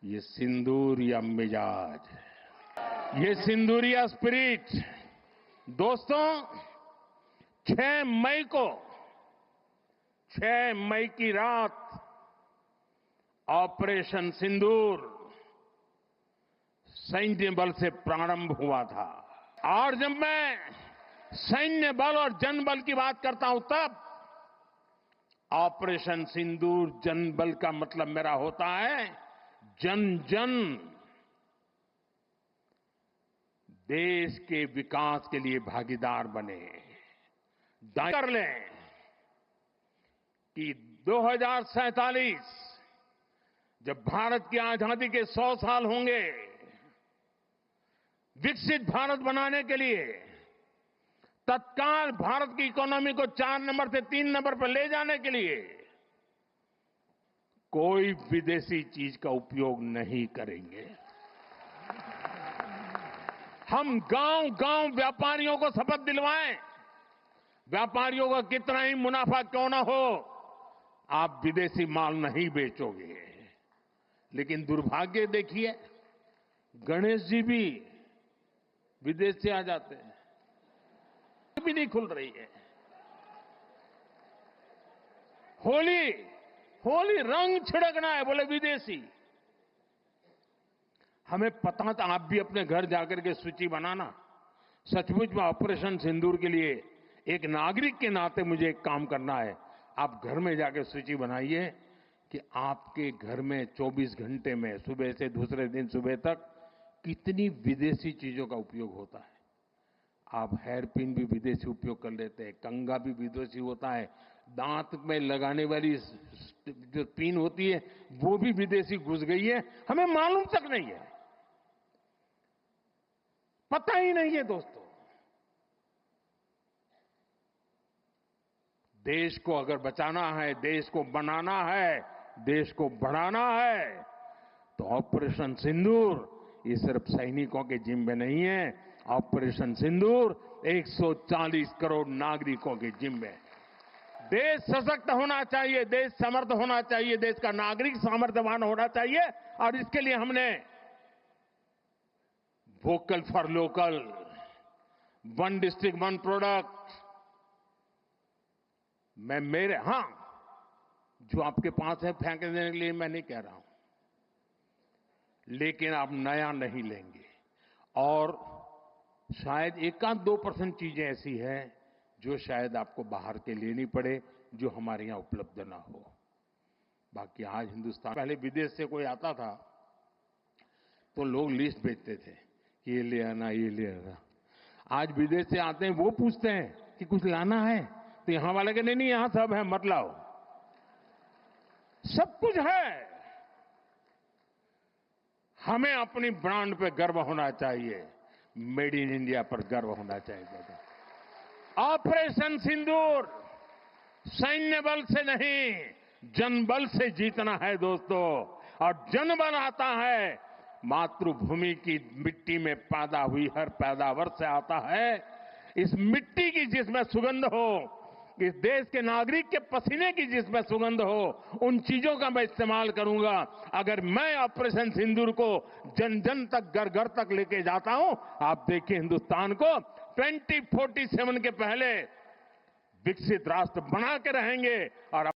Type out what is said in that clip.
ये सिंदूर या मिजाज, ये सिंदूरिया स्पिरिट। दोस्तों, 6 मई को 6 मई की रात ऑपरेशन सिंदूर सैन्य बल से प्रारंभ हुआ था। और जब मैं सैन्य बल और जन बल की बात करता हूं, तब ऑपरेशन सिंदूर जन बल का मतलब मेरा होता है जन जन देश के विकास के लिए भागीदार बने। कर लें कि 2047 जब भारत की आजादी के 100 साल होंगे, विकसित भारत बनाने के लिए तत्काल भारत की इकोनॉमी को 4 नंबर से 3 नंबर पर ले जाने के लिए कोई विदेशी चीज का उपयोग नहीं करेंगे। हम गांव-गांव व्यापारियों को शपथ दिलवाएं, व्यापारियों का कितना ही मुनाफा क्यों ना हो, आप विदेशी माल नहीं बेचोगे। लेकिन दुर्भाग्य देखिए, गणेश जी भी विदेश से आ जाते हैं, भी नहीं खुल रही है। होली रंग छिड़कना है, बोले विदेशी। हमें पता था, आप भी अपने घर जाकर के सूची बनाना। सचमुच में ऑपरेशन सिंदूर के लिए एक नागरिक के नाते मुझे एक काम करना है। आप घर में जाकर सूची बनाइए कि आपके घर में 24 घंटे में सुबह से दूसरे दिन सुबह तक कितनी विदेशी चीजों का उपयोग होता है। आप हेयर पिन भी विदेशी उपयोग कर लेते हैं, कंघा भी विदेशी होता है, दांत में लगाने वाली जो पिन होती है वो भी विदेशी घुस गई है, हमें मालूम तक नहीं है, पता ही नहीं है। दोस्तों, देश को अगर बचाना है, देश को बनाना है, देश को बढ़ाना है, तो ऑपरेशन सिंदूर ये सिर्फ सैनिकों के जिम्मे नहीं है। ऑपरेशन सिंदूर 140 करोड़ नागरिकों के जिम्मे। देश सशक्त होना चाहिए, देश समर्थ होना चाहिए, देश का नागरिक सामर्थ्यवान होना चाहिए। और इसके लिए हमने vocal for local, one district one product, जो आपके पास है फेंक देने के लिए मैं नहीं कह रहा हूं, लेकिन आप नया नहीं लेंगे। और शायद 1-2% चीजें ऐसी हैं जो शायद आपको बाहर के लेनी पड़े, जो हमारे यहां उपलब्ध ना हो। बाकी आज हिंदुस्तान, पहले विदेश से कोई आता था तो लोग लिस्ट भेजते थे, ये ले आना, ये ले आना। आज विदेश से आते हैं, वो पूछते हैं कि कुछ लाना है, तो यहां वाले के नहीं, यहां सब है, मत लाओ, सब कुछ है। हमें अपनी ब्रांड पे गर्व होना चाहिए, मेड इन इंडिया पर गर्व होना चाहिए। ऑपरेशन सिंदूर सैन्य बल से नहीं, जनबल से जीतना है दोस्तों। और जनबल आता है मातृभूमि की मिट्टी में पैदा हुई हर पैदावार से आता है। इस मिट्टी की जिसमें सुगंध हो, इस देश के नागरिक के पसीने की जिसमें सुगंध हो, उन चीजों का मैं इस्तेमाल करूंगा। अगर मैं ऑपरेशन सिंदूर को जन जन तक, घर घर तक लेके जाता हूं, आप देखिए हिंदुस्तान को 2047 के पहले विकसित राष्ट्र बना के रहेंगे। और